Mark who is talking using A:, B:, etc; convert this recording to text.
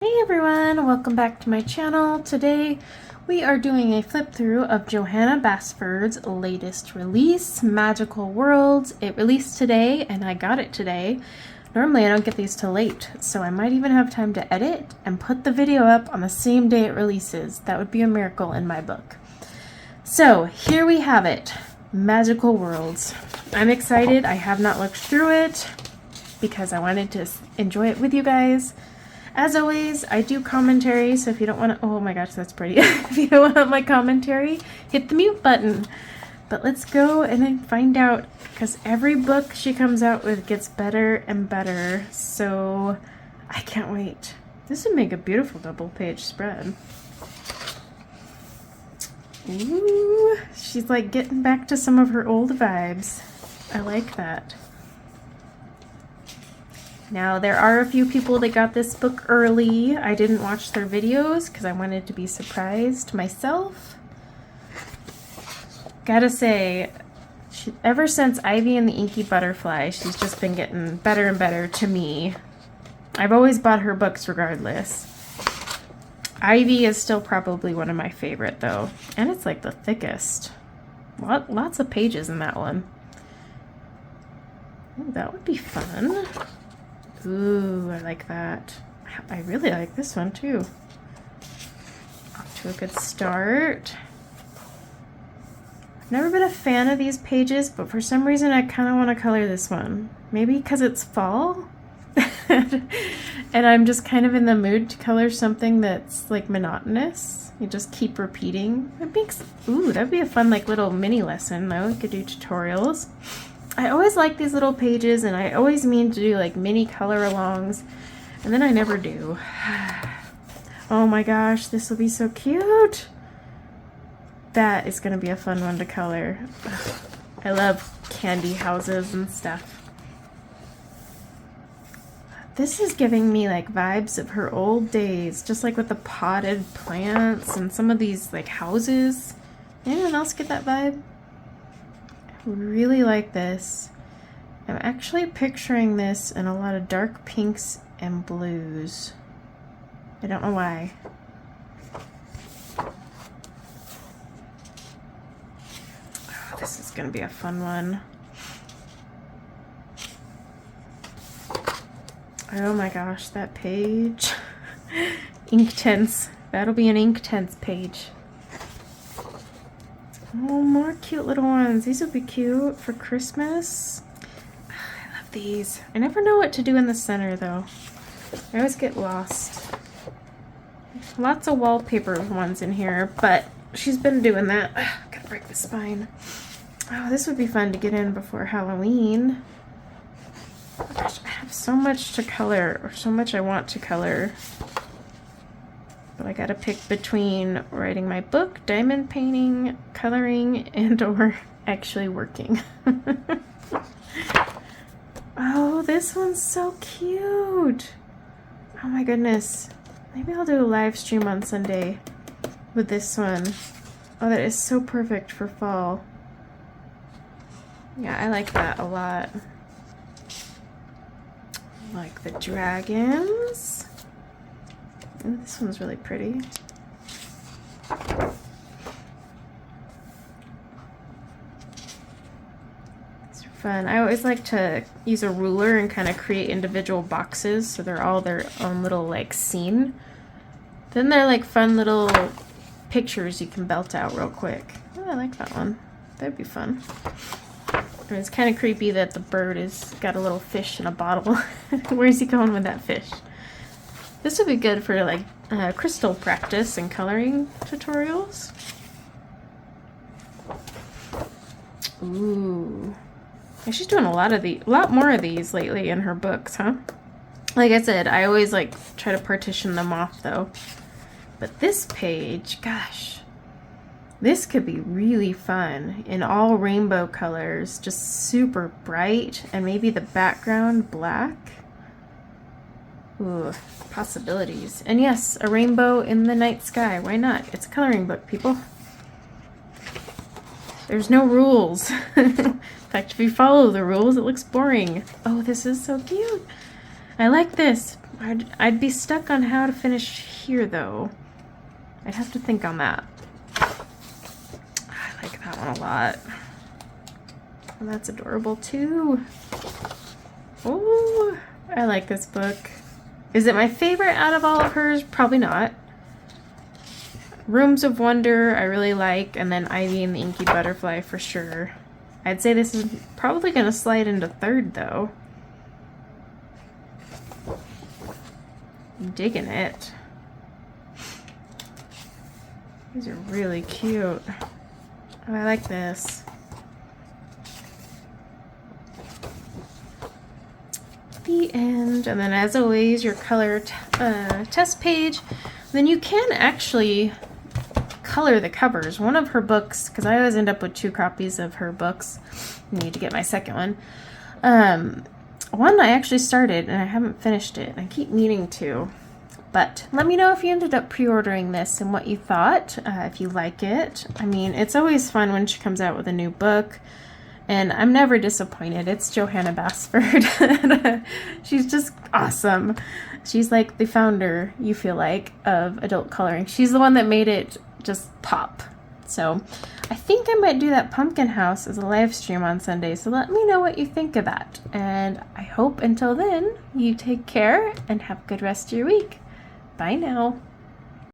A: Hey everyone, welcome back to my channel. Today we are doing a flip through of Johanna Basford's latest release, Magical Worlds. It released today and I got it today. Normally I don't get these till late, so I might even have time to edit and put the video up on the same day it releases. That would be a miracle in my book. So here we have it, Magical Worlds. I'm excited. I have not looked through it because I wanted to enjoy it with you guys. As always, I do commentary, so if you don't want to, oh my gosh, that's pretty. If you don't want my commentary, hit the mute button. But let's go and then find out, because every book she comes out with gets better and better, so I can't wait. This would make a beautiful double page spread. Ooh, she's like getting back to some of her old vibes. I like that. Now, there are a few people that got this book early. I didn't watch their videos because I wanted to be surprised myself. Gotta say, ever since Ivy and the Inky Butterfly, she's just been getting better and better to me. I've always bought her books regardless. Ivy is still probably one of my favorite though, and it's like the thickest. Lots of pages in that one. Ooh, that would be fun. Ooh, I like that. I really like this one too. Off to a good start. I've never been a fan of these pages, but for some reason I kind of want to color this one. Maybe because it's fall? And I'm just kind of in the mood to color something that's like monotonous. You just keep repeating. It makes, ooh, that'd be a fun like little mini lesson though. You could do tutorials. I always like these little pages, and I always mean to do like mini color alongs, and then I never do. Oh my gosh, this will be so cute. That is going to be a fun one to color. I love candy houses and stuff. This is giving me like vibes of her old days, just like with the potted plants and some of these like houses. Anyone else get that vibe? Really like this. I'm actually picturing this in a lot of dark pinks and blues. I don't know why. Oh, this is gonna be a fun one. Oh my gosh, that page. Inktense. That'll be an Inktense page. Oh, more cute little ones. These would be cute for Christmas. I love these. I never know what to do in the center, though. I always get lost. Lots of wallpaper ones in here, but she's been doing that. Ugh, gotta break the spine. Oh, this would be fun to get in before Halloween. Oh, gosh, I have so much to color, or so much I want to color. But I gotta pick between writing my book, diamond painting, coloring, and or actually working. Oh, this one's so cute. Oh my goodness. Maybe I'll do a live stream on Sunday with this one. Oh, that is so perfect for fall. Yeah, I like that a lot. I like the dragons. Ooh, this one's really pretty. It's fun. I always like to use a ruler and kind of create individual boxes so they're all their own little like scene. Then they're like fun little pictures you can belt out real quick. Oh, I like that one. That'd be fun. And it's kind of creepy that the bird has got a little fish in a bottle. Where's he going with that fish? This would be good for like crystal practice and coloring tutorials. Ooh, and she's doing a lot more of these lately in her books, huh? Like I said, I always like try to partition them off though. But this page, gosh, this could be really fun in all rainbow colors, just super bright, and maybe the background black. Ooh, possibilities. And yes, a rainbow in the night sky. Why not? It's a coloring book, people. There's no rules. In fact, if you follow the rules, it looks boring. Oh, this is so cute. I like this. I'd be stuck on how to finish here, though. I'd have to think on that. I like that one a lot. And that's adorable, too. Oh, I like this book. Is it my favorite out of all of hers? Probably not. Rooms of Wonder, I really like. And then Ivy and the Inky Butterfly for sure. I'd say this is probably going to slide into third, though. I'm digging it. These are really cute. Oh, I like this. The end. And then as always, your color test page. Then you can actually color the covers. One of her books, because I always end up with 2 copies of her books. I need to get my second one. One I actually started and I haven't finished it. I keep meaning to. But let me know if you ended up pre-ordering this and what you thought, if you like it. I mean, it's always fun when she comes out with a new book. And I'm never disappointed. It's Johanna Basford. She's just awesome. She's like the founder, you feel like, of adult coloring. She's the one that made it just pop. So I think I might do that pumpkin house as a live stream on Sunday. So let me know what you think of that. And I hope until then, you take care and have a good rest of your week. Bye now.